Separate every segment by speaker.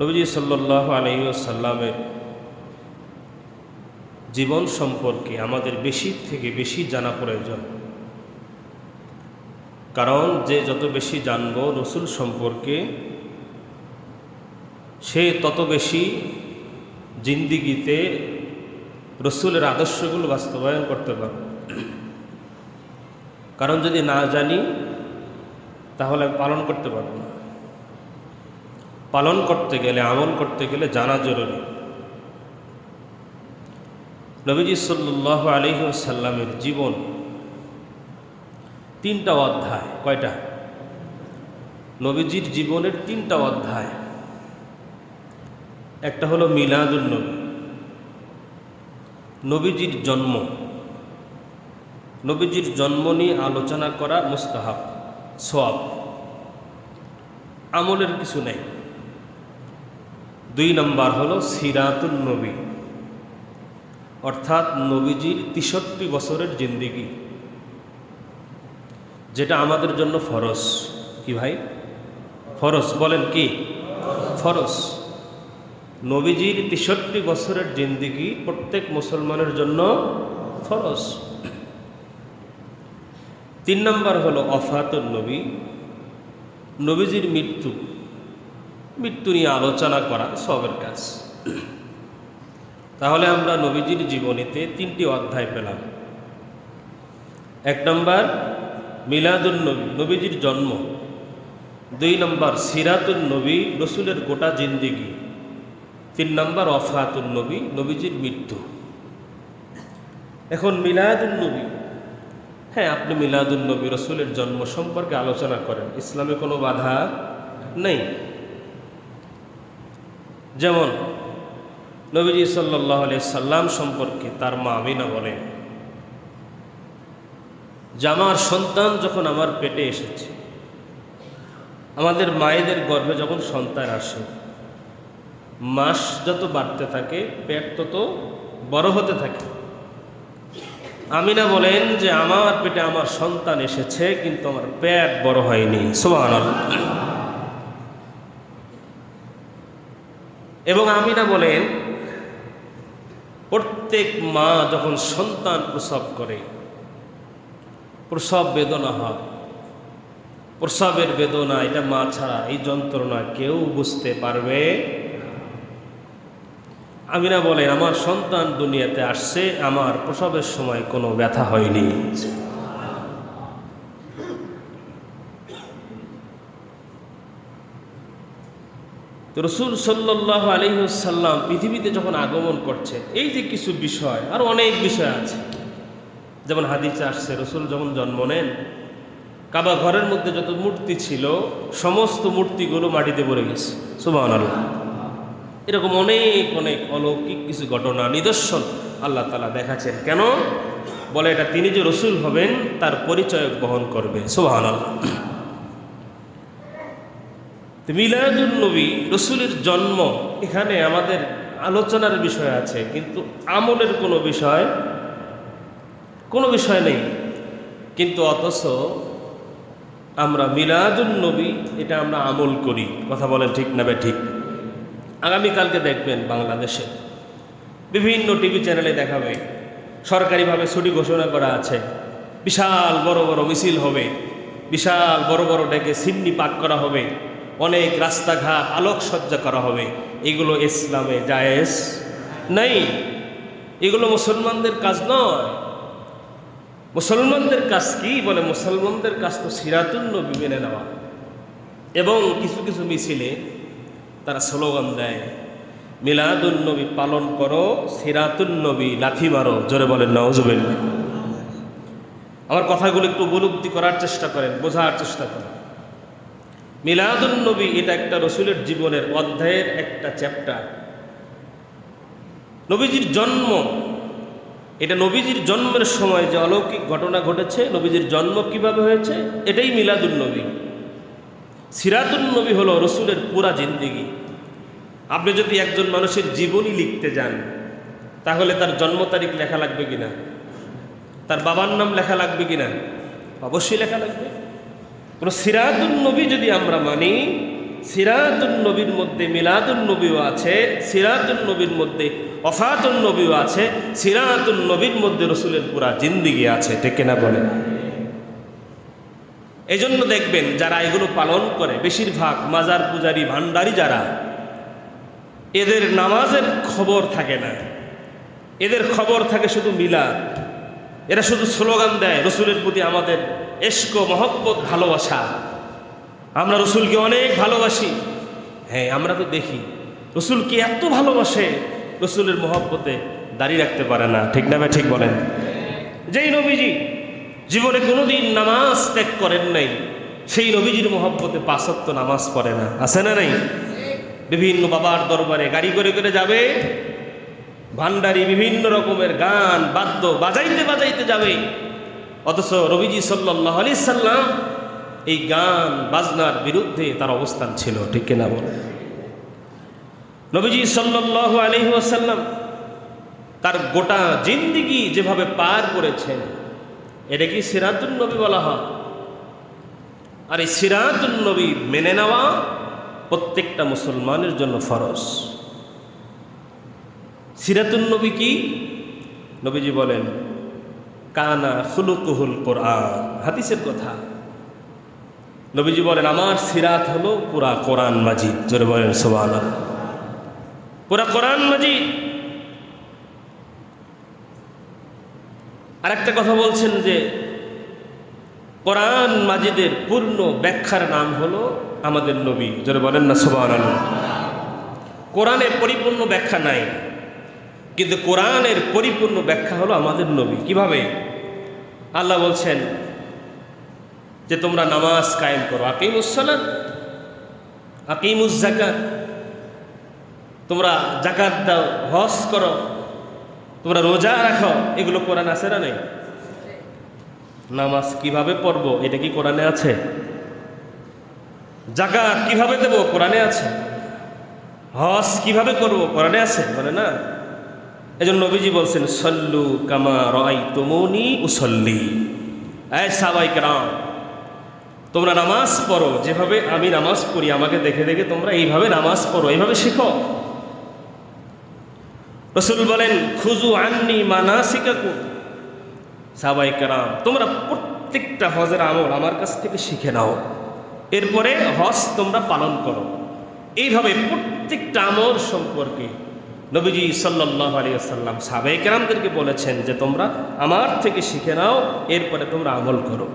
Speaker 1: নবীজি সাল্লাল্লাহু আলাইহি ওয়াসাল্লামের জীবন সম্পর্কে আমাদের বেশি থেকে বেশি জানা প্রয়োজন। কারণ যে যত বেশি জানব রসুল সম্পর্কে, সে তত বেশি জিন্দিগিতে রসুলের আদর্শগুলো বাস্তবায়ন করতে পারবে। কারণ যদি না জানি তাহলে পালন করতে পারবো না। পালন করতে গেলে, আমল করতে গেলে জানা জরুরি। নবীজি সাল্লাল্লাহু আলাইহি ওয়াসাল্লামের জীবন 3টা অধ্যায়। কয়টা? নবীজির জীবনের 3টা অধ্যায়। একটা হলো মিলাদুন নবী, নবীজির জন্ম। নবীজির জন্ম নিয়ে আলোচনা করা মুস্তাহাব, সওয়াব, আমলের কিছু নেই। 2 নম্বর হলো সিরাতুন নবী, অর্থাৎ নবীজির 63 বছরের জিন্দেগি, যেটা আমাদের জন্য ফরজ। কি ভাই? ফরজ। বলেন কি? ফরজ। নবীজির 63 বছরের জিন্দেগি প্রত্যেক মুসলমানের জন্য ফরজ। 3 নম্বর হলো ওফাতুন নবী, নবীজির মৃত্যু। মৃত্যু নিয়ে আলোচনা করা সবের কাজ। তাহলে আমরা নবীজির জীবনীতে 3টি অধ্যায় পেলাম। 1 নম্বর মিলাদুন নবী, নবীজির জন্ম। 2 নম্বর সিরাতুন নবী, রসুলের গোটা জিন্দেগি। 3 নম্বর ওফাতুন নবী, নবীজির মৃত্যু। এখন মিলাদুন নবী, হ্যাঁ, আপনি মিলাদুন নবী, রসুলের জন্ম সম্পর্কে আলোচনা করেন, ইসলামে কোনো বাধা নেই। যেমন নবীজি সাল্লাল্লাহু আলাইহি সাল্লাম সম্পর্কে তার মা আমিনা বলেন যে আমার সন্তান যখন আমার পেটে এসেছে, আমাদের মায়েদের গর্ভে যখন সন্তান আসে, মাস যত বাড়তে থাকে পেট তত বড় হতে থাকে। আমিনা বলেন যে আমার পেটে আমার সন্তান এসেছে, কিন্তু আমার পেট বড় হয়নি। সুবহানাল্লাহ। এবং আমিনা বলেন প্রত্যেক মা যখন সন্তান প্রসব করে, প্রসব বেদনা হয়। প্রসবের বেদনা, এটা মা ছাড়া এই যন্ত্রণা কেউ বুঝতে পারবে। আমিনা বলেন আমার সন্তান দুনিয়াতে আসছে, আমার প্রসবের সময় কোনো ব্যথা হয়নি। তো রাসূল সাল্লাল্লাহু আলাইহি ওয়াসাল্লাম পৃথিবীতে যখন আগমন করছে, এই যে কিছু বিষয়, আর অনেক বিষয় আছে। যেমন হাদিসে আসছে রাসূল যখন জন্ম নেন, কাবা ঘরের মধ্যে যত মূর্তি ছিল সমস্ত মূর্তিগুলো মাটিতে পড়ে গেছে। সুবহানাল্লাহ। এরকম অনেক অনেক অলৌকিক কিছু ঘটনা, নিদর্শন আল্লাহ তাআলা দেখাচ্ছেন। কেন? বলে এটা তিনি যে রাসূল হবেন তার পরিচয় বহন করবে। সুবহানাল্লাহ। মিলাদুন নবী, রসুলের জন্ম, এখানে আমাদের আলোচনার বিষয় আছে, কিন্তু আমলের কোনো বিষয় নেই। কিন্তু অথচ আমরা মিলাদুন নবী এটা আমরা আমল করি। কথা বলেন ঠিক না ঠিক? আগামীকালকে দেখবেন বাংলাদেশে বিভিন্ন টিভি চ্যানেলে দেখাবে, সরকারিভাবে ছুটি ঘোষণা করা আছে, বিশাল বড় বড় মিছিল হবে, বিশাল বড় বড় ডেকে সিন্নি পাক করা হবে, অনেক রাস্তাঘাট আলোকসজ্জা করা হবে। এগুলো ইসলামে জায়েজ নেই। এগুলো মুসলমানদের কাজ নয়। মুসলমানদের কাজ কি? বলে মুসলমানদের কাজ তো সিরাতুন নবী মেনে নেওয়া। এবং কিছু কিছু মিছিলে তারা স্লোগান দেয়, মিলাদুন নবী পালন করো, সিরাতুন নবী লাথি মারো। জোরে বলেন নাউজুবিল্লাহ। আমার কথাগুলো একটু উপলব্ধি করার চেষ্টা করেন, বোঝার চেষ্টা করেন। মিলাদুন নবী এটা একটা রসুলের জীবনের অধ্যায়ের একটা চ্যাপ্টার। নবীজির জন্ম, এটা নবীজির জন্মের সময় যে অলৌকিক ঘটনা ঘটেছে, নবীজির জন্ম কিভাবে হয়েছে, এটাই মিলাদুন নবী। সিরাতুন নবী হলো রসুলের পুরা জিন্দেগি। আপনি যদি একজন মানুষের জীবনী লিখতে যান, তাহলে তার জন্ম তারিখ লেখা লাগবে কিনা? তার বাবার নাম লেখা লাগবে কিনা? অবশ্যই লেখা লাগবে। কোনো সিরাতুন নবী যদি আমরা মানি, সিরাতুন নবীর মধ্যে মিলাদুন নবীও আছে, সিরাতুন নবীর মধ্যে ওফাতুন নবীও আছে, সিরাতুন নবীর মধ্যে রসুলের পুরা জিন্দিগি আছে, ঠিক কিনা বলেন? এই জন্য দেখবেন যারা এগুলো পালন করে বেশিরভাগ মাজার পূজারী ভান্ডারী যারা, এদের নামাজের খবর থাকে না, এদের খবর থাকে শুধু মিলাদ। এরা শুধু স্লোগান দেয় রসুলের প্রতি আমাদের ইশক মহব্বত ভালোবাসা, আমরা রসুলকে অনেক ভালোবাসি। হ্যাঁ, আমরা তো দেখি রসুলকে এত ভালোবাসে, রসুলের মহব্বতে দাঁড়িয়ে রাখতে পারে না, ঠিক না? ঠিক বলেন। যেই নবীজি জীবনে কোনোদিন নামাজ ত্যাগ করেন নাই, সেই নবীজির মহব্বতে 5 ওয়াক্ত নামাজ পড়ে না, আছে না নাই? বিভিন্ন বাবার দরবারে গাড়ি করে করে যাবে, ভান্ডারি বিভিন্ন রকমের গান বাদ্য বাজাইতে বাজাইতে যাবে, অথচ নবীজি সাল্লাল্লাহু আলাইহি সাল্লাম এই গান বাজনার বিরুদ্ধে তার অবস্থান ছিল, ঠিক কিনা বলেন? নবীজি সাল্লাল্লাহু আলাইহি ওয়াসাল্লাম তার গোটা জিন্দেগি যেভাবে পার করেছেন, এটা কি সিরাতুন নবী বলা হয়? আর এই সিরাতুন নবী মেনে নেওয়া প্রত্যেকটা মুসলমানের জন্য ফরজ। সিরাতুন নবী কি? নবীজি বলেন কানা খুলুকুহুল কোরআন, হাদিসের কথা। নবীজি বলেন আমার সিরাত হলো পুরা কোরআন মাজিদ, জোরে বলেন সুবহানাল্লাহ, পুরা কোরআন মাজিদ। আরেকটা কথা বলছেন যে কোরআন মাজিদের পূর্ণ ব্যাখ্যার নাম হলো আমাদের নবী, জোরে বলেন না সুবহানাল্লাহ। কোরআনের পরিপূর্ণ ব্যাখ্যা নাই, কিন্তু কোরআনের পরিপূর্ণ ব্যাখ্যা হলো আমাদের নবী। কিভাবে? আল্লাহ বলছেন যে তোমরা নামাজ কায়েম করো, আকিমুস সালাত আকিমুজ যাকাত, তোমরা যাকাত দাও, হজ করো, তোমরা রোজা রাখো, এগুলো কোরআন আছে না নাই? নামাজ কিভাবে পড়বো এটা কি কোরআনে আছে? যাকাত কিভাবে দেব কোরআনে আছে? হজ কিভাবে করব কোরআনে আছে? বলে না। এজন্য নবীজি বলছেন সল্লু কামা রাআইতুমুনি উসল্লি, এই সাহাবায়ে কেরাম তোমরা নামাজ পড়ো যেভাবে আমি নামাজ পড়ি, আমাকে দেখে দেখে তোমরা এইভাবে নামাজ পড়ো, এইভাবে শিখো। রাসূল বলেন খুযু আন্নি মানাসিকাকুম, সাহাবায়ে কেরাম তোমরা প্রত্যেকটা হজের আমল আমার কাছ থেকে শিখে নাও, এরপরে হজ তোমরা পালন করো। এইভাবে প্রত্যেকটা আমল সম্পর্কে নবীজি সাল্লাল্লাহু আলাইহি ওয়াসাল্লাম সাহাবায়ে কেরামদেরকে বলেছেন যে তোমরা আমার থেকে শিখে নাও, এরপরে তোমরা আমল করো।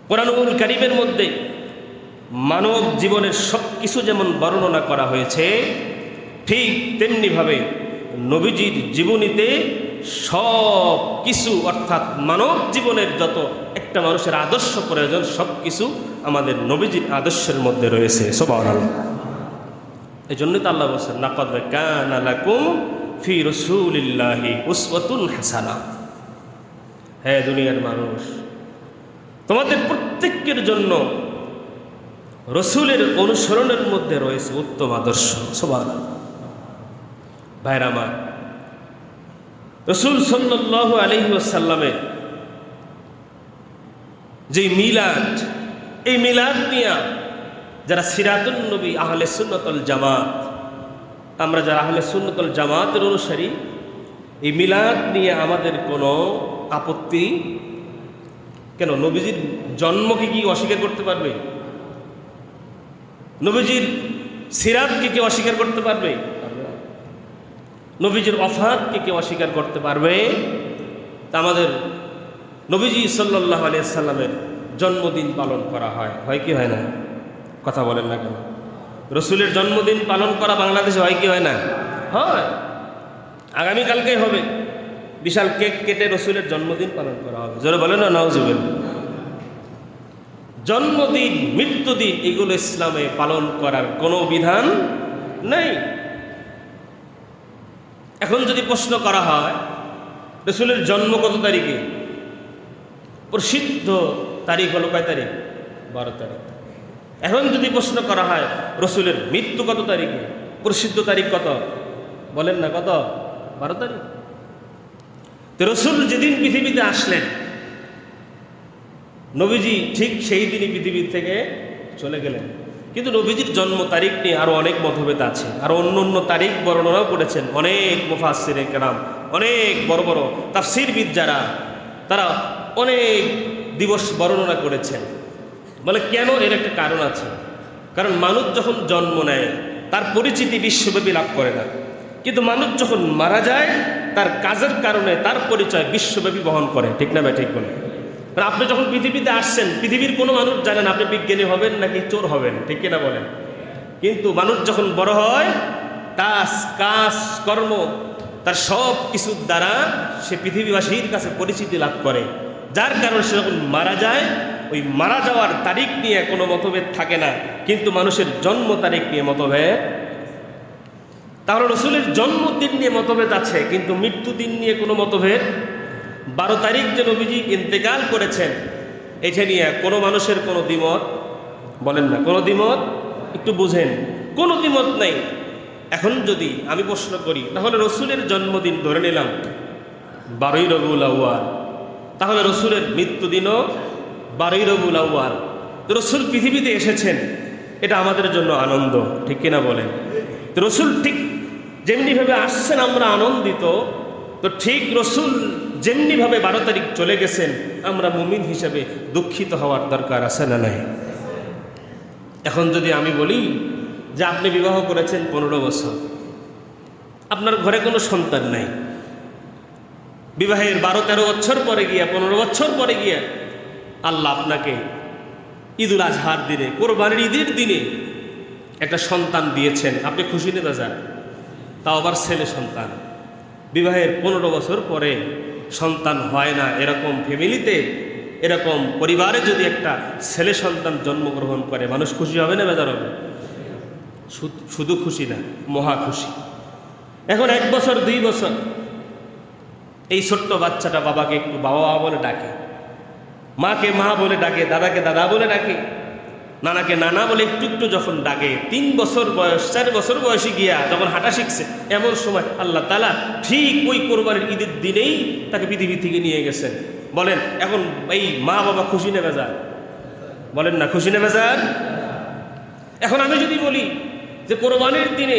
Speaker 1: কোরআনুল কারীমের মধ্যে মানব জীবনের সব কিছু যেমন বর্ণনা করা হয়েছে, ঠিক তেমনিভাবে নবীজির জীবনীতে সব কিছু, অর্থাৎ মানব জীবনের যত একটা মানুষের আদর্শ প্রয়োজন সব কিছু আমাদের নবীজির আদর্শের মধ্যে রয়েছে, সুবহানাল্লাহ। এই জন্যই তো আল্লাহ বলছেন লাকাদ কানা লাকুম ফি রাসূলিল্লাহি উসওয়াতুন হাসানা। হ্যাঁ দুনিয়ার মানুষ, তোমাদের প্রত্যেকের জন্য রসুলের অনুসরণের মধ্যে রয়েছে উত্তম আদর্শ, সুবহানাল্লাহ। ভাইরা আমার, রসুল সাল্লাল্লাহু আলাইহি ওয়াসাল্লামের যে মিলাদ, এই মিলাদ নিয়ে যারা সিরাতুন নবী আহলে সুন্নাত ওয়াল জামাত, আমরা যারা আহলে সুন্নাত ওয়াল জামাতের অনুসারী, এই মিলাদ নিয়ে আমাদের কোনো আপত্তি কেন? নবীজির জন্মকে কি অস্বীকার করতে পারবে? নবীজির সিরাতকে কি অস্বীকার করতে পারবে? নবীজির ওফাতকে কি অস্বীকার করতে পারবে? তা আমাদের নবীজি সাল্লাল্লাহু আলাইহি সাল্লামের জন্মদিন পালন করা হয়, হয় কি হয় না? কথা বলেন না কেন? রসুলের জন্মদিন পালন করা বাংলাদেশে হয় কি হয় না? হয়। আগামীকালকেই হবে, বিশাল কেক কেটে রসুলের জন্মদিন পালন করা হবে, জোরে বলেন না নাউজুবিল্লাহ। জন্মদিন, মৃত্যুদিন এগুলো ইসলামে পালন করার কোনো বিধান নেই। এখন যদি প্রশ্ন করা হয় রসুলের জন্ম কত তারিখে, প্রসিদ্ধ তারিখ হলো কয় তারিখ? 12 তারিখ। এখন যদি প্রশ্ন করা হয় রসুলের মৃত্যু কত তারিখে, প্রসিদ্ধ তারিখ কত? বলেন না কত? 12 তারিখ। তো রসুল যেদিন পৃথিবীতে আসলেন, নবীজি ঠিক সেই দিনই পৃথিবী থেকে চলে গেলেন। কিন্তু নবীজির জন্ম তারিখ নিয়ে আরও অনেক মতভেদ আছে, আরও অন্য অন্য তারিখ বর্ণনাও করেছেন অনেক মুফাসসিরে কেরাম, অনেক বড় বড় তাফসীরবিদ যারা, তারা অনেক দিবস বর্ণনা করেছেন। বলে কেন? এর একটা কারণ আছে। কারণ মানুষ যখন জন্ম নেয় তার পরিচিতি বিশ্বব্যাপী লাভ করে না, কিন্তু মানুষ যখন মারা যায় তার কাজের কারণে তার পরিচয় বিশ্বব্যাপী বহন করে। ঠিক না ভাই? ঠিক বলে। আপনি যখন পৃথিবীতে আসছেন, পৃথিবীর কোনো মানুষ জানেন আপনি বিজ্ঞানী হবেন নাকি চোর হবেন, ঠিক কিনা বলেন? কিন্তু মানুষ যখন বড় হয় তার কাজ কর্ম তার সব কিছুর দ্বারা সে পৃথিবীবাসীর কাছে পরিচিতি লাভ করে, যার কারণে সে যখন মারা যায় ওই মারা যাওয়ার তারিখ নিয়ে কোনো মতভেদ থাকে না, কিন্তু মানুষের জন্ম তারিখ নিয়ে মতভেদ। তাহলে রসুলের জন্মদিন নিয়ে মতভেদ আছে, কিন্তু মৃত্যুদিন নিয়ে কোনো মতভেদ। 12 তারিখ যে নবীজি ইন্তেকাল করেছেন এটা নিয়ে কোনো মানুষের কোনো দ্বিমত, বলেন না কোনো দ্বিমত? একটু বুঝেন, কোনো দ্বিমত নেই। এখন যদি আমি প্রশ্ন করি তাহলে রসুলের জন্মদিন ধরে নিলাম 12ই রবিউল আউয়াল, তাহলে রসুলের মৃত্যুদিনও 12ই রবিউল আউয়াল। রসুল পৃথিবীতে এসেছেন, এটা আমাদের জন্য আনন্দ, ঠিক কিনা বলেন? রসুল ঠিক যেমনিভাবে আসছেন আমরা আনন্দিত, তো ঠিক রসুল যেমনিভাবে 12 তারিখ চলে গেছেন আমরা মুমিন হিসেবে দুঃখিত হওয়ার দরকার আছে না নাই? এখন যদি আমি বলি যে আপনি বিবাহ করেছেন 15 বছর, আপনার ঘরে কোনো সন্তান নাই, বিবাহের 12-13 বছর পরে গিয়া 15 বছর পরে গিয়া আল্লাহ আপনাকে ঈদুল আজহার দিনে, কোরবানির ঈদের দিনে একটা সন্তান দিয়েছেন, আপনি খুশি নিতে যান? তাও আবার ছেলে সন্তান। বিবাহের 15 বছর পরে সন্তান হয় না, এরকম ফ্যামিলিতে, এরকম পরিবারে যদি একটা ছেলে সন্তান জন্মগ্রহণ করে মানুষ খুশি হবে না বেজার হবে? শুধু খুশি না, মহা খুশি। এখন 1 বছর 2 বছর এই ছোট্ট বাচ্চাটা বাবাকে একটু বাবা বাবা বলে ডাকে, মাকে মা বলে ডাকে, দাদাকে দাদা বলে ডাকে, নানাকে নানা বলে একটু একটু যখন ডাকে, 3 বছর বয়স 4 বছর বয়সে গিয়া যখন হাঁটা শিখছে, এমন সময় আল্লাহ তাআলা ঠিক ওই কোরবানির ঈদের দিনেই তাকে পৃথিবী থেকে নিয়ে গেছেন। বলেন এখন এই মা বাবা খুশি নেবে যান? বলেন না খুশি নেবে যান? এখন আমি যদি বলি যে কোরবানির দিনে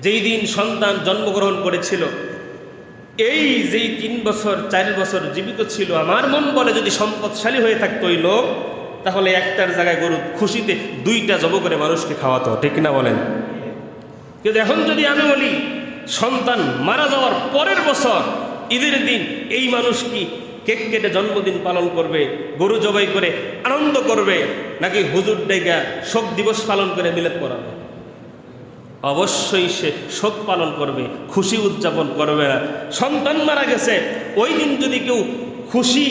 Speaker 1: যেই দিন সন্তান জন্মগ্রহণ করেছিল, এই যেই 3 বছর 4 বছর জীবিত ছিল, আমার মন বলে যদি সম্পদশালী হয়ে থাকতো ওই লোক, তাহলে একটার জায়গায় গরু খুশিতে 2টা জব করে মানুষকে খাওয়াতো, ঠিক না বলেন? কিন্তু এখন যদি আমি বলি সন্তান মারা যাওয়ার পরের বছর ঈদের দিন এই মানুষ কি কেক কেটে জন্মদিন পালন করবে, গরু জবাই করে আনন্দ করবে, নাকি হুজুর ডেকে শোক দিবস পালন করে মিলাদ পড়াবে? অবশ্যই সে শোক পালন করবে, খুশি উদযাপন করবে না। সন্তান মারা গেছে ওই দিন যদি কেউ খুশি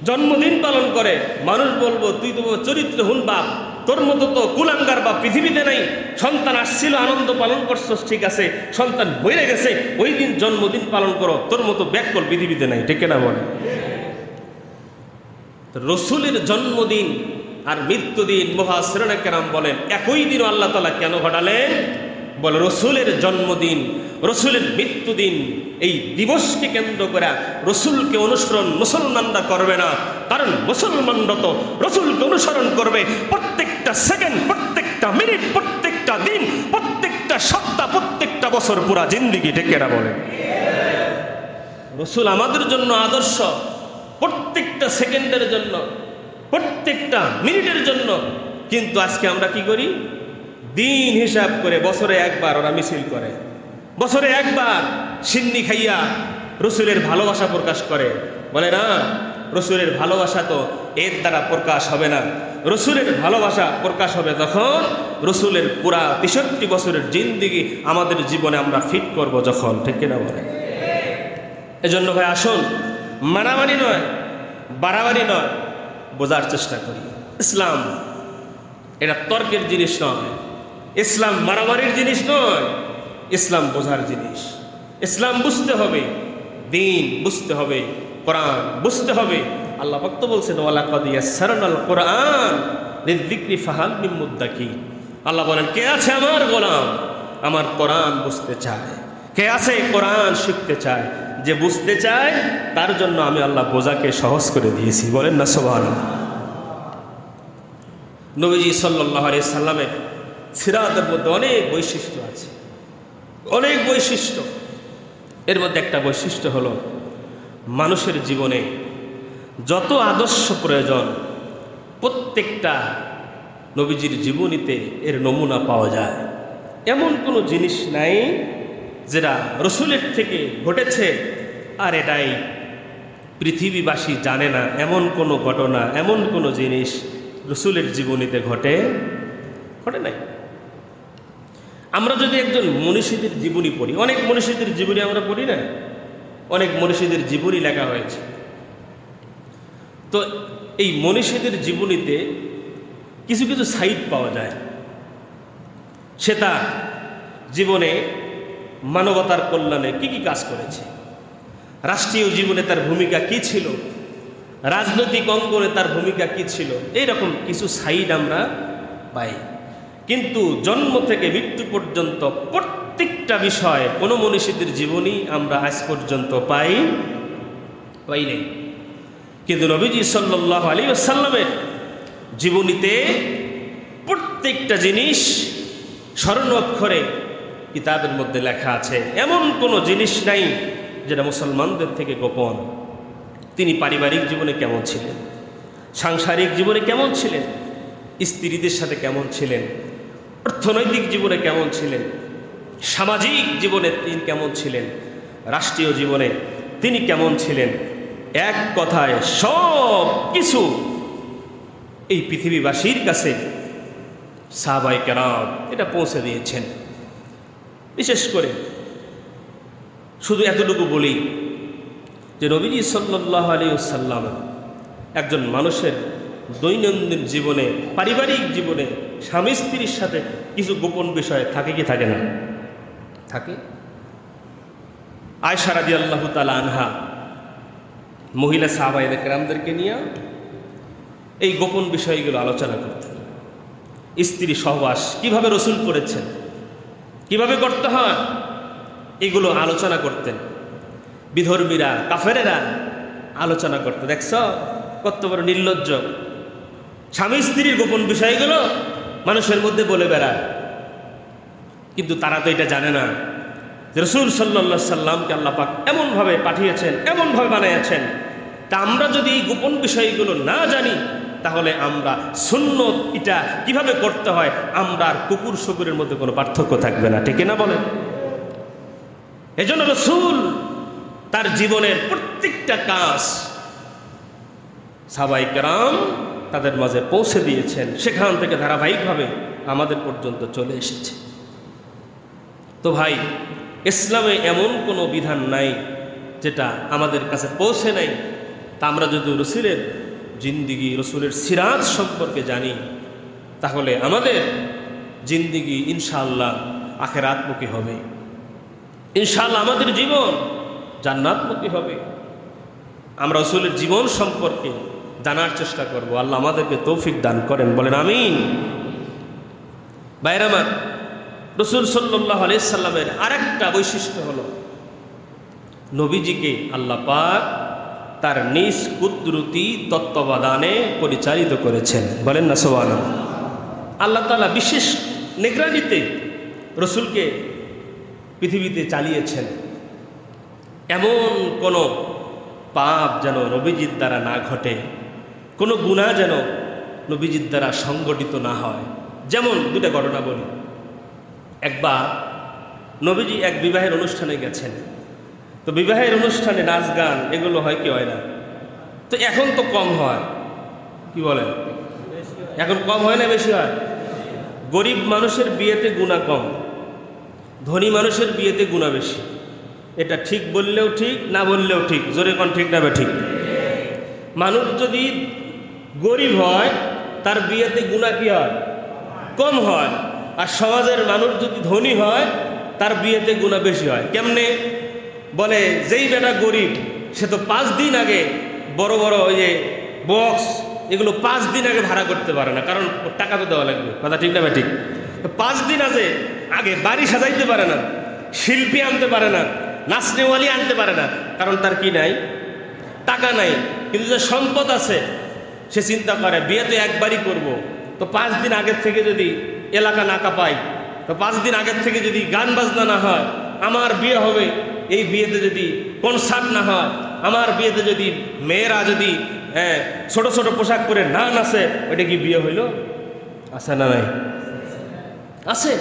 Speaker 1: জন্মদিন পালন করে, মানুষ বলবো তুই তো চরিত্রহীন বাপ, তোর মতো তো কুলাঙ্গার বাপ পৃথিবীতে নাই। সন্তান আসছিল আনন্দ পালন করছস, ঠিক আছে, সন্তান বইরে গেছে ওই দিন জন্মদিন পালন করো, তোর মতো ব্যাকল পৃথিবীতে নাই, ঠিক না বলে? রসুলের জন্মদিন আর মৃত্যুদিন মুফাসসিরিনে কেরাম বলেন একই দিন আল্লাহ তাআলা কেন ঘটালেন? বলে রসুলের জন্মদিন, রসুলের মৃত্যুদিন, এই দিবসকে কেন্দ্র করে রসুলকে অনুসরণ মুসলমানরা করবে না। কারণ মুসলমানরা তো রসুলকে অনুসরণ করবে প্রত্যেকটা সেকেন্ড, প্রত্যেকটা মিনিট, প্রত্যেকটা দিন, প্রত্যেকটা সপ্তাহ, প্রত্যেকটা বছর, পুরা জিন্দিগি, ঠিক না বলে? রসুল আমাদের জন্য আদর্শ, প্রত্যেকটা সেকেন্ডের জন্য, প্রত্যেকটা মিনিটের জন্য। কিন্তু আজকে আমরা কি করি? দিন হিসাব করে বছরে একবার ওরা মিছিল করে, বছরে একবার সিন্নি খাইয়া রসুলের ভালোবাসা প্রকাশ করে। বলে না, রসুলের ভালোবাসা তো এর দ্বারা প্রকাশ হবে না। রসুলের ভালোবাসা প্রকাশ হবে তখন রসুলের পুরা 63 বছরের জিন্দিগি আমাদের জীবনে আমরা ফিট করব যখন, ঠিক কিনা বলে? এজন্য ভাই আসুন, মারামারি নয়, বাড়াবাড়ি নয়, বোঝার চেষ্টা করি। ইসলাম এটা তর্কের জিনিস নয়, ইসলাম মারামারির জিনিস নয়, ইসলাম বোঝার জিনিস। ইসলাম বুঝতে হবে, দিন বুঝতে হবে, কোরআন বুঝতে হবে। আল্লাহ পাক তো বলছেন ওয়ালাকাদ ইয়াসসারনাল কোরআন লিযিকরি ফাহাল মিন মুদ্দাকির। আল্লাহ বলেন কে আছে আমার গোলাম, আমার কোরআন বুঝতে চায়, কে আছে কোরআন শিখতে চায়, যে বুঝতে চায় তার জন্য আমি আল্লাহ বোঝাকে সহজ করে দিয়েছি। বলেন না সুবহানাল্লাহ। নবীজি সাল্লাল্লাহু আলাইহি সাল্লামের সিরাতের মধ্যে অনেক বৈশিষ্ট্য আছে, অনেক বৈশিষ্ট্য। এর মধ্যে একটা বৈশিষ্ট্য হলো মানুষের জীবনে যত আদর্শ প্রয়োজন প্রত্যেকটা নবীজির জীবনীতে এর নমুনা পাওয়া যায়। এমন কোনো জিনিস নাই যেটা রসুলের থেকে ঘটেছে আর এটাই পৃথিবীবাসী জানে না, এমন কোনো ঘটনা, এমন কোনো জিনিস রসুলের জীবনীতে ঘটে নাই। আমরা যদি একজন মনীষীদের জীবনী পড়ি, অনেক মনীষীদের জীবনী আমরা পড়ি না, অনেক মনীষীদের জীবনী লেখা হয়েছে। তো এই মনীষীদের জীবনীতে কিছু কিছু সাইড পাওয়া যায়। সে তার জীবনে মানবতার কল্যাণে কি কি কাজ করেছে, রাষ্ট্রীয় জীবনে তার ভূমিকা কি ছিল, রাজনৈতিক অঙ্গনে তার ভূমিকা কি ছিল, এইরকম কিছু সাইড আমরা পাই। কিন্তু জন্ম থেকে মৃত্যু পর্যন্ত প্রত্যেকটা বিষয়ে কোনো মনীষীদের জীবনী আমরা আজ পর্যন্ত পাই নাই। কিন্তু নবীজি সাল্লাল্লাহু আলাইহি ওয়াসাল্লামের জীবনীতে প্রত্যেকটা জিনিস স্বর্ণ অক্ষরে কিতাবের মধ্যে লেখা আছে। এমন কোনো জিনিস নাই যেটা মুসলমানদের থেকে গোপন। তিনি পারিবারিক জীবনে কেমন ছিলেন, সাংসারিক জীবনে কেমন ছিলেন, স্ত্রীদের সাথে কেমন ছিলেন, অর্থনৈতিক জীবনে কেমন ছিলেন, সামাজিক জীবনে তিনি কেমন ছিলেন, রাষ্ট্রীয় জীবনে তিনি কেমন ছিলেন, এক কথায় সব কিছু এই পৃথিবীবাসীর কাছে সাহাবায়ে কেরাম এটা পৌঁছে দিয়েছেন। বিশেষ করে শুধু এতটুকু বলি যে নবীজি সাল্লাল্লাহু আলাইহি ওয়াসাল্লাম একজন মানুষের দৈনন্দিন জীবনে, পারিবারিক জীবনে স্বামী স্ত্রীর সাথে কিছু গোপন বিষয় থাকে কি থাকে না? থাকে। আয়েশা রাদিয়াল্লাহু তাআলা আনহা মহিলা সাহাবায়ে কেরামদেরকে নিয়ে এই গোপন বিষয়গুলো আলোচনা করতেন। স্ত্রী সহবাস কিভাবে রসুল করেছেন, কিভাবে করতে হয়, এগুলো আলোচনা করতেন। বিধর্মীরা, কাফেরেরা আলোচনা করতেন। দেখছ কত বড় নির্লজ্জ, স্বামী স্ত্রীর গোপন বিষয়গুলো মানুষের মধ্যে বলে বেড়ায়। কিন্তু তারা তো এটা জানে না যে রাসূল সাল্লাল্লাহু আলাইহি সাল্লামকে আল্লাহ পাক এমনভাবে পাঠিয়েছেন, এমনভাবে বানিয়েছেন। তা আমরা যদি এই গোপন বিষয়গুলো না জানি তাহলে আমরা সুন্নত এটা কিভাবে করতে হয়, আমরা আর কুকুর শুকুরের মধ্যে কোনো পার্থক্য থাকবে না, ঠিক না বলেন? এজন্য রাসূল তার জীবনের প্রত্যেকটা কাজ সাহাবায়ে কেরাম তাদের মাঝে পৌঁছে দিয়েছেন। সেখান থেকে ধারাবাহিকভাবে আমাদের পর্যন্ত চলে এসেছে। তো ভাই, ইসলামে এমন কোনো বিধান নাই যেটা আমাদের কাছে পৌঁছে নাই। তা আমরা যদি রসুলের জিন্দিগি, রসুলের সিরাত সম্পর্কে জানি তাহলে আমাদের জিন্দিগি ইনশাআল্লাহ আখিরাতমুখী হবে, ইনশাআল্লাহ আমাদের জীবন জান্নাতমুখী হবে। আমরা রসুলের জীবন সম্পর্কে জানার চেষ্টা করব। আল্লাহ আমাদেরকে তৌফিক দান করেন, বলেন আমিন। ভাইরা আমার, রসুল সাল্লাল্লাহু আলাইহি সাল্লামের আরেকটা বৈশিষ্ট্য হলো নবীজিকে আল্লাহ পাক তার নিজ কুদরতি তত্ত্বাবধানে পরিচালিত করেছেন, বলেন না সুবহানাল্লাহ। আল্লাহ তাআলা বিশেষ নিগরানিতে রসুলকে পৃথিবীতে চালিয়েছেন। এমন কোনো পাপ যেন নবীজির দ্বারা না ঘটে, কোনো গুনাহ যেন নবীজির দ্বারা সংগঠিত না হয়। যেমন দুটা ঘটনা বলি। একবার নবীজি এক বিবাহের অনুষ্ঠানে গেছেন। তো বিবাহের অনুষ্ঠানে নাচ গান এগুলো হয় কি হয় না? তো এখন তো কম হয়, কি বলেন? এখন কম হয় না বেশি হয়? গরিব মানুষের বিয়েতে গুনাহ কম, ধনী মানুষের বিয়েতে গুনাহ বেশি। এটা ঠিক বললেও ঠিক, না বললেও ঠিক। জোরে কোন ঠিক না বে ঠিক? মানুষ যদি গরিব হয় তার বিয়েতে গুনাহ কি হয়? কম হয়। আর সমাজের মানুষ যদি ধনী হয় তার বিয়েতে গুনাহ বেশি হয়। কেমনে? বলে যেই বেটা গরিব সে তো 5 দিন আগে বড় বড় ওই যে বক্স এগুলো 5 দিন আগে ভাড়া করতে পারে না, কারণ টাকা তো দেওয়া লাগবে। কথা ঠিক না বে ঠিক? 5 দিন আগে বাড়ি সাজাইতে পারে না, শিল্পী আনতে পারে না, নাচনেওয়ালি আনতে পারে না, কারণ তার কি নাই? টাকা নাই। কিন্তু যে সম্পদ আছে সে চিন্তা করে বিয়ে তো একবারই করব, তো 5 দিন আগের থেকে যদি এলাকা না কাঁপাই, তো 5 দিন আগের থেকে যদি গান বাজনা না হয়, আমার বিয়ে হবে, এই বিয়েতে যদি কনসার্ট না হয়, আমার বিয়েতে যদি মেয়েরা যদি ছোট ছোট পোশাক পরে না নাচে, ওইটা কি বিয়ে হইল? আছে না নাই? আছে।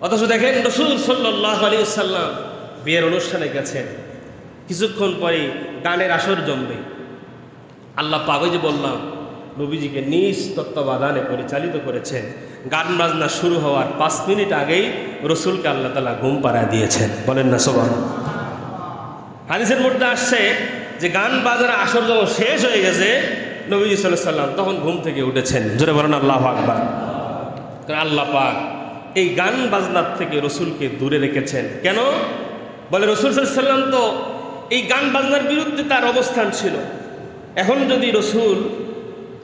Speaker 1: অথচ দেখেন রাসূল সাল্লাল্লাহু আলাইহি ওয়াসাল্লাম বিয়ের অনুষ্ঠানে গেছেন, কিছুক্ষণ পরে গানের আসর জমবে। আল্লাহ পাক, ওই যে বললাম, নবীজিকে নিজ তত্ত্বাবধানে পরিচালিত করেছেন। গান বাজনা শুরু হওয়ার 5 মিনিট আগেই রসুলকে আল্লাহ তাআলা ঘুম পাড়ায় দিয়েছেন। বলেন না সুবহানাল্লাহ। হাদিসের মধ্যে আসছে যে গান বাজনার আসর যখন শেষ হয়ে গেছে, নবীজি সাল্লাল্লাহু আলাইহি ওয়াসাল্লাম তখন ঘুম থেকে উঠেছেন। জোরে বলেন আল্লাহু আকবার। কারণ আল্লাহ পাক এই গান বাজনার থেকে রসুলকে দূরে রেখেছেন। কেন? বলে রসুল সাল্লাল্লাহু আলাইহি ওয়াসাল্লাম তো এই গান বাজনার বিরুদ্ধে তার অবস্থান ছিল। এখন যদি রসুল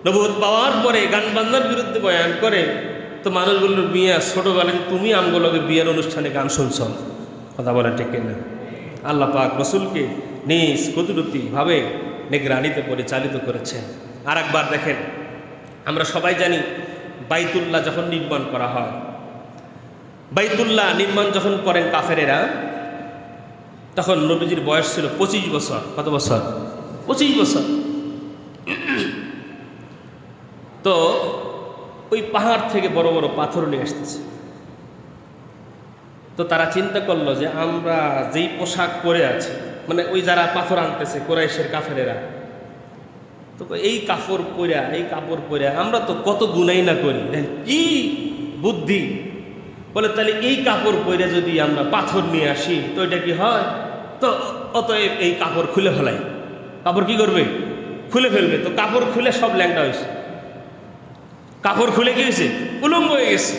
Speaker 1: নবুয়ত পাওয়ার পরে গান বাজনার বিরুদ্ধে বয়ান করে, তো মানুষ বলল, মিয়া ছোটবেলায় তুমি আমগুলোকে বিয়ের অনুষ্ঠানে গান শুনছ। কথা বলেন ঠিক কিনা? আল্লাহ পাক রসুলকে নিজ কুদরতিভাবে নিগরানিতে পরিচালিত করেছেন। আর একবার দেখেন, আমরা সবাই জানি বাইতুল্লাহ যখন নির্মাণ করা হয়, বাইতুল্লাহ নির্মাণ যখন করেন কাফেরেরা, তখন নবীজির বয়স ছিল 25 বছর। কত বছর? 25 বছর। তো ওই পাহাড় থেকে বড় বড় পাথর নিয়ে আসতেছে। তো তারা চিন্তা করলো যে আমরা যেই পোশাক পরে আছি, মানে ওই যারা পাথর আনতেছে কুরাইশের কাফেরেরা, তো এই কাপড় পরে আমরা তো কত গুনাই না করি, কি বুদ্ধি। বলে তাহলে এই কাপড় পরে যদি আমরা পাথর নিয়ে আসি তো এটা কি হয়? তো অতএব এই কাপড় খুলে ফেলাই। কাপড় কি করবে? খুলে ফেলবে। তো কাপড় খুলে সব ল্যাংটা হয়েছে। কাপড় খুলে গিয়েছে, উলঙ্গ হয়ে গেছে।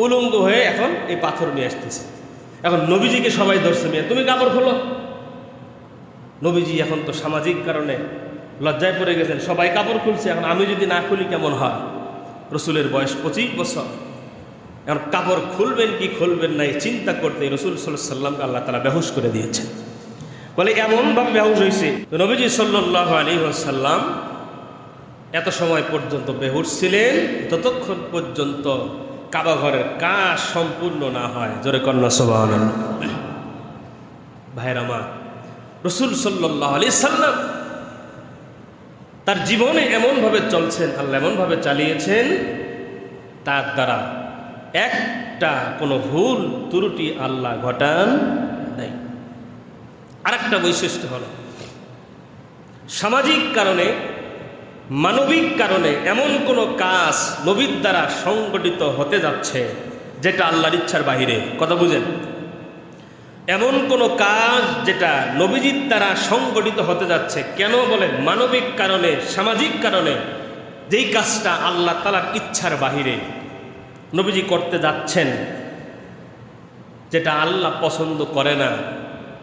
Speaker 1: উলঙ্গ হয়ে এখন এই পাথর নিয়ে আসতেছে। এখন নবীজিকে সবাই ধরছে, মেয়ে তুমি কাপড় খোলো। নবীজি এখন তো সামাজিক কারণে লজ্জায় পড়ে গেছেন, সবাই কাপড় খুলছে, এখন আমি যদি না খুলি কেমন হয়? রসুলের বয়স 25 বছর। এখন কাপড় খুলবেন কি খুলবেন না এই চিন্তা করতে রসুল সাল্লাল্লাহু আলাইহি ওয়াসাল্লামকে আল্লাহ তাআলা বেহুশ করে দিয়েছেন। বলে এমনভাবে বেহুশ হয়েছে, নবীজি সাল্লাল্লাহু আলাইহি ওয়াসাল্লাম এত সময় পর্যন্ত বেহুশ ছিলেন ততক্ষণ পর্যন্ত কাবা ঘরের কাজ সম্পূর্ণ না হয়। জোরে কন্যা সুবহানাল্লাহ। ভাইরা আমার, রাসূল সাল্লাল্লাহু আলাইহি ওয়াসাল্লাম তার জীবনে এমনভাবে চলছেন, আল্লাহ এমনভাবে চালিয়েছেন, তার দ্বারা একটা কোনো ভুল ত্রুটি আল্লাহ ঘটান নাই। আরেকটা বৈশিষ্ট্য হলো, সামাজিক কারণে, মানবিক কারণে এমন কোনো কাজ নবীর দ্বারা সংগঠিত হতে যাচ্ছে যেটা আল্লাহর ইচ্ছার বাহিরে। কথা বুঝেন? এমন কোনো কাজ যেটা নবীজির দ্বারা সংগঠিত হতে যাচ্ছে, কেন বলে? মানবিক কারণে, সামাজিক কারণে, যেই কাজটা আল্লাহ তাআলার ইচ্ছার বাহিরে নবীজি করতে যাচ্ছেন, যেটা আল্লাহ পছন্দ করে না,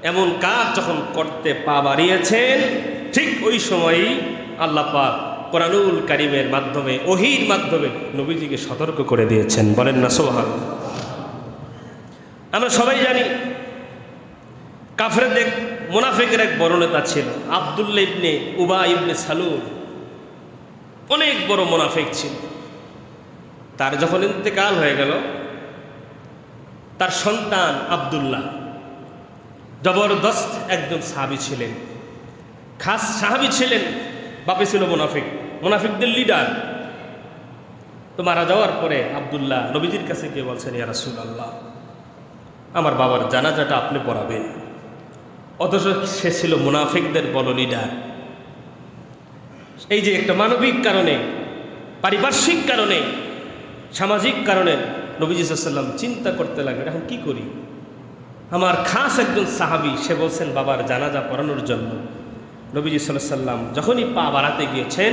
Speaker 1: এমন কাজ যখন করতে পা বাড়িয়েছেন, ঠিক ওই সময়ই আল্লাহ পাক কোরআনুল কারীমের মাধ্যমে, ওহীর মাধ্যমে নবীজিকে সতর্ক করে দিয়েছেন। বলেন না সুবহানাল্লাহ। আমরা সবাই জানি কাফেরদের, মুনাফিকের এক বড় নেতা ছিল আব্দুল্লাহ ইবনে উবাই ইবনে সালুল। অনেক বড় মুনাফিক ছিল। তার যখন ইন্তেকাল হয়ে গেল, তার সন্তান আব্দুল্লাহ জবরদস্ত একজন সাহাবী ছিলেন, খাস সাহাবী ছিলেন। বাপে ছিল মুনাফিক, মুনাফিকদের লিডার। তো মারা যাওয়ার পরে আব্দুল্লাহ নবীজির কাছে গিয়ে বলছেন, ইয়া রাসূলুল্লাহ, আমার বাবার জানাজাটা আপনি পড়াবেন। অথচ সে ছিল মুনাফিকদের বড় লিডার। এই যে একটা মানবিক কারণে, পারিপার্শ্বিক কারণে, সামাজিক কারণে নবীজি সাল্লাল্লাহু আলাইহি ওয়াসাল্লাম চিন্তা করতে লাগলেন, এখন কি করি? আমার খাস একজন সাহাবী, সে বলছেন বাবার জানাজা পড়ানোর জন্য। নবীজি সাল্লাল্লাহু আলাইহি ওয়াসাল্লাম যখনই পা বাড়াতে গিয়েছেন,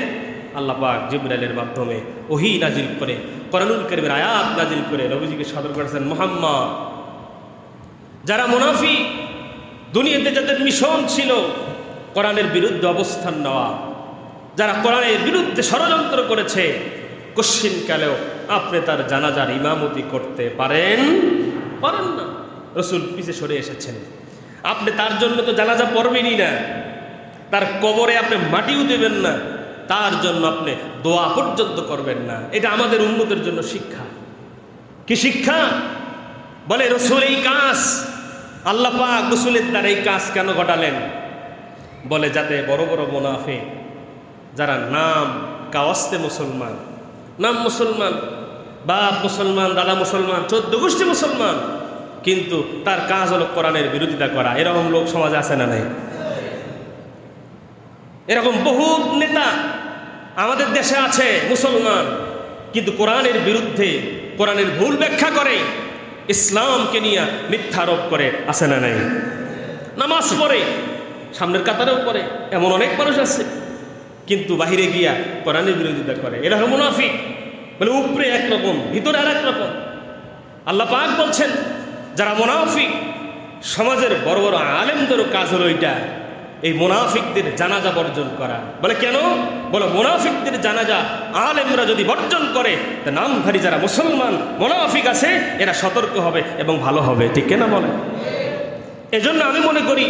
Speaker 1: আল্লাহ পাক জিবরাইলের মাধ্যমে ওহী নাজিল করে, কোরআনুল কারীমের আয়াত নাজিল করে নবীজিকে সতর্ক করেছেন, মুহাম্মদ, যারা মুনাফিক, দুনিয়াতে যাদের মিশন ছিল কোরআনের বিরুদ্ধে অবস্থান নেওয়া, যারা কোরআনের বিরুদ্ধে ষড়যন্ত্র করেছে, কশ্চিনকালেও আপনি তার জানাজার ইমামতি করতে পারেন না। রাসূল পিছে সরে এসেছেন। আপনি তার জন্য তো জানাজা পড়বেনই না, তার কবরে আপনি মাটিও দেবেন না, তার জন্য আপনি দোয়া পর্যন্ত করবেন না। এটা আমাদের উম্মতের জন্য শিক্ষা। কি শিক্ষা? বলে রসুল এই কাজ, আল্লাহ পাক রসুলের দ্বারা এই কাজ কেন ঘটালেন? বলে যাতে বড় বড় মুনাফিক যারা নাম কাওয়াস্তে মুসলমান, নাম মুসলমান, বাপ মুসলমান, দাদা মুসলমান, 14 গোষ্ঠী মুসলমান, কিন্তু তার কাজ হলো কোরআনের বিরোধিতা করা, এরকম লোক সমাজে আছে না নাই? এরকম বহু নেতা আমাদের দেশে আছে মুসলমান, কিন্তু কোরআনের বিরুদ্ধে, কোরআনের ভুল ব্যাখ্যা করে, ইসলামকে নিয়ে মিথ্যা আরোপ করে, আছে না নাই? নামাজ পড়ে, সামনের কাতারেও পড়ে, এমন অনেক মানুষ আছে, কিন্তু বাহিরে গিয়া কোরআনের বিরোধিতা করে। এরা হলো মুনাফিক। বলে উপরে একরকম, ভিতরে আর এক রকম। আল্লাহ পাক বলছেন যারা মুনাফিক, সমাজের বড় বড় আলেমদেরও কাজ হলো এটা, এই মুনাফিকদের জানাজা বর্জন করা। বলে কেন? বলে মুনাফিকদের জানাজা আলেমরা যদি বর্জন করে, তা নামধারী যারা মুসলমান মুনাফিক আছে এরা সতর্ক হবে এবং ভালো হবে। ঠিক কিনা বলে? এজন্য আমি মনে করি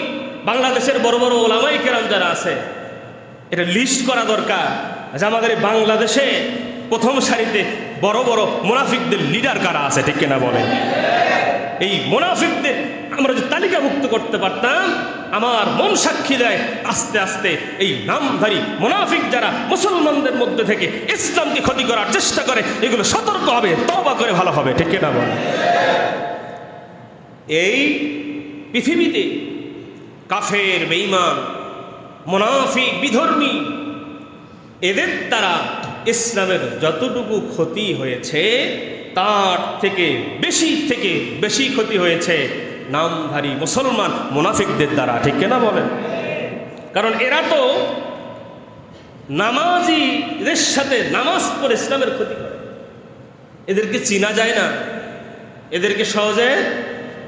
Speaker 1: বাংলাদেশের বড় বড় ওলামায়ে কেরাম যারা আছে, এটা লিস্ট করা দরকার যে আমাদের বাংলাদেশে প্রথম সারিতে বড় বড় মুনাফিকদের লিডার কারা আছে। ঠিক কিনা বলে? এই মুনাফিকদের আমরা যদি তালিকাভুক্ত করতে পারতাম, আমার মন সাক্ষী দেয় আস্তে আস্তে এই নামধারী মুনাফিক যারা মুসলমানদের মধ্যে থেকে ইসলামকে ক্ষতি করার চেষ্টা করে, এগুলো সতর্ক হবে, তওবা করে ভালো হবে। ঠিক কিনা বলে? এই পৃথিবীতে কাফের, বেঈমান, মুনাফিক, বিধর্মী, এদের দ্বারা ইসলামের যতটুকু ক্ষতি হয়েছে তার থেকে বেশি ক্ষতি হয়েছে নামধারী মুসলমান মুনাফিকদের দ্বারা। ঠিক কিনা বলেন? কারণ এরা তো নামাজিদের সাথে নামাজ পড়ে ইসলামের ক্ষতি করে। এদেরকে চেনা যায় না, এদেরকে সহজে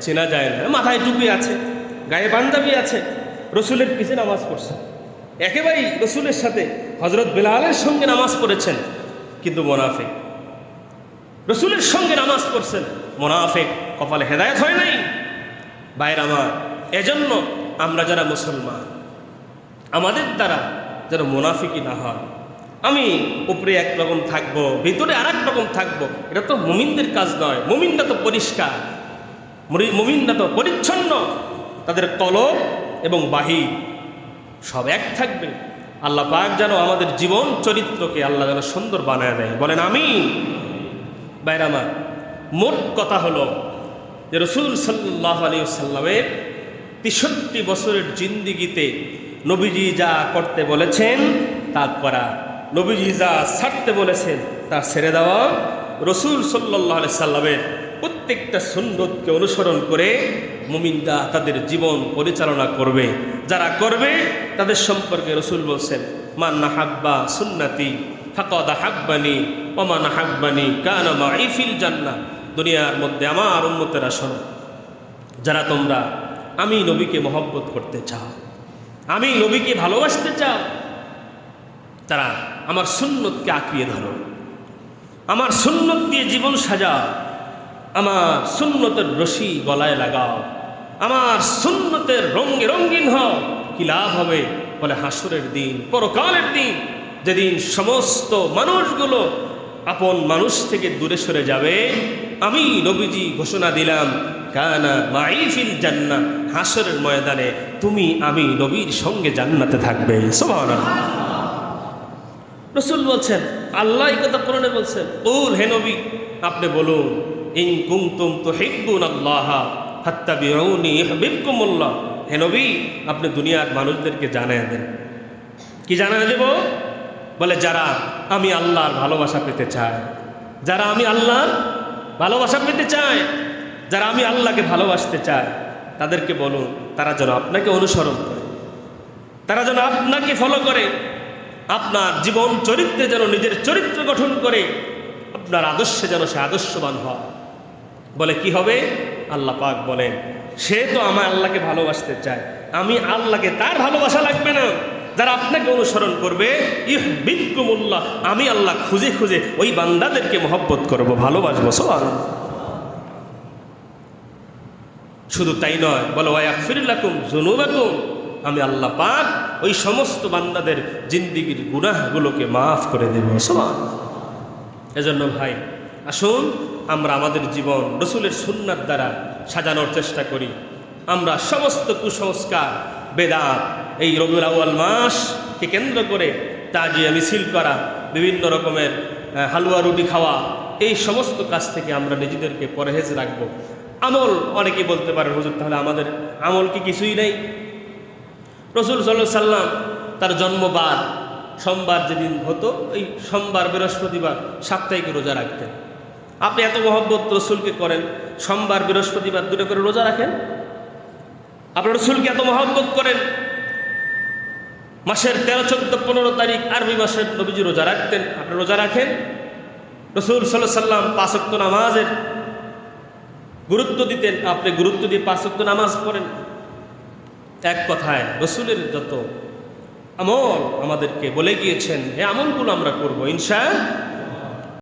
Speaker 1: চেনা যায় না। মাথায় টুপি আছে, গায়ে পাঞ্জাবি আছে, রসুলের পিছে নামাজ পড়ছে, একেবারেই রসুলের সাথে হজরত বেলালের সঙ্গে নামাজ পড়েছেন, কিন্তু মুনাফিক। রসুলের সঙ্গে নামাজ পড়ছেন, মুনাফিক, কপালে হেদায়েত হয় নাই। ভাইরা আমার, এজন্য আমরা যারা মুসলমান, আমাদের দ্বারা যেন মুনাফিকই না হয়। আমি উপরে একরকম থাকবো, ভিতরে আর এক রকম থাকবো, এটা তো মুমিনদের কাজ নয়। মুমিনরা তো পরিষ্কার, মুমিনরা তো পরিচ্ছন্ন, তাদের কলব এবং বাহির সব এক থাকবে। আল্লাহ পাক যেন আমাদের জীবন চরিত্রকে আল্লাহ যেন সুন্দর বানায় দেয়। বলেন আমিন। ভাইরা আমার, মোট কথা হলো যে রসুল সাল্লাল্লাহু আলাইহি ওয়াসাল্লামের ৬৩ বছরের জিন্দিগিতে নবীজি যা করতে বলেছেন তা করা, নবীজি যা ছাড়তে বলেছেন তা ছেড়ে দেওয়া, রসুল সাল্লাল্লাহু আলাইহি সাল্লামের প্রত্যেকটা সুন্নতকে অনুসরণ করে মুমিনরা তাদের জীবন পরিচালনা করবে। যারা করবে তাদের সম্পর্কে রসুল বলছেন, মান আহাব্বা সুন্নতি ফাকাদ আহাব্বানি ওয়া মান আহাব্বানি কানা মাই ফিল জান্নাহ। দুনিয়ার মধ্যে আমার উম্মতেরা শোনো, যারা তোমরা আমি নবীকে মহব্বত করতে চাও, আমি নবীকে ভালোবাসতে চাও, তারা আমার সুন্নতকে আঁকড়িয়ে ধরো, আমার সুন্নত দিয়ে জীবন সাজাও, আমার সুন্নতের রশি গলায় লাগাও, আমার সুন্নতের রঙে রঙিন হও। কি লাভ হবে? বলে হাসরের দিন, পরকালের দিন, যেদিন সমস্ত মানুষগুলো আপন মানুষ থেকে দূরে সরে যাবে, আমি নবীজি ঘোষণা দিলাম কানা মাই ফিল জান্নাহ, হাসরের ময়দানে তুমি আমি নবীর সঙ্গে জান্নাতে থাকবে। সুবহানাল্লাহ। রাসূল বলছেন, আল্লাহ এই কথা কোরআনে বলছেন, কুল, হে নবী আপনি বলুন, ইন কুনতুম তুহিব্বুনাল্লাহ ফাত্তাবিউনি ইউহিব্বুকুমুল্লাহ। হে নবী আপনি দুনিয়ার মানুষদেরকে জানিয়ে দেন। কি জানিয়ে দেব? বলে যারা আমি আল্লাহর ভালোবাসা পেতে চায়, যারা আমি আল্লাহর ভালোবাসা পেতে চায়, যারা আমি আল্লাহকে ভালোবাসতে চায়, তাদেরকে বলুন তারা যেন আপনাকে অনুসরণ করে, তারা যেন আপনাকে ফলো করে, আপনার জীবন চরিত্রে যেন নিজের চরিত্র গঠন করে, আপনার আদর্শে যেন সে আদর্শবান হয়। বলে কি হবে? আল্লাহ পাক বলেন, সে তো আমার আল্লাহকে ভালোবাসতে চায়, আমি আল্লাহকে তার ভালোবাসা লাগবে না, যারা আপনাকে অনুসরণ করবে ইউহিব্বুকুমুল্লাহ, আমি আল্লাহ খুঁজে খুঁজে ওই বান্দাদেরকে মহব্বত করব, ভালোবাসবো। সুবহানাল্লাহ। শুধু তাই নয়, বলো ওয়া ইয়াগফির লাকুম যুনুবাকুম, আমি আল্লাহ পাক ওই সমস্ত বান্দাদের জিন্দিগির গুনাহগুলোকে মাফ করে দেবে। সুবহানাল্লাহ। এজন্য ভাই আসুন আমরা আমাদের জীবন রসুলের সুন্নাত দ্বারা সাজানোর চেষ্টা করি। আমরা সমস্ত কুসংস্কার, বেদাত, এই রবিউল আউয়াল মাসকে কেন্দ্র করে তাজিয়া মিছিল করা, বিভিন্ন রকমের হালুয়া রুটি খাওয়া, এই সমস্ত কাজ থেকে আমরা নিজেদেরকে পরহেজ রাখব। আমল অনেকেই বলতে পারেন, হুজুর তাহলে আমাদের আমল কি কিছুই নেই? রসুল সাল্লাল্লাহু আলাইহি সাল্লাম তার জন্মবার সোমবার যেদিন হতো, এই সোমবার বৃহস্পতিবার সাপ্তাহিক রোজা রাখতেন। আপনি এত মহব্বত রসুলকে করেন, সোমবার বৃহস্পতিবার দুটো করে রোজা রাখেন। আপনি রসুলকে এত মহব্বত করেন, মাসের 13, 14, 15 তারিখ আরবি মাসের নবীজি রোজা রাখতেন, আপনি রোজা রাখেন। রসুল সাল্লাল্লাহু আলাইহি সাল্লাম 5 ওয়াক্ত নামাজের গুরুত্ব দিতেন, আপনি গুরুত্ব দিয়ে 5 ওয়াক্ত নামাজ পড়েন। এক কথায় রসুলের যত আমল আমাদেরকে বলে গিয়েছেন, এই আমলগুলো আমরা করবো ইনশাআল্লাহ।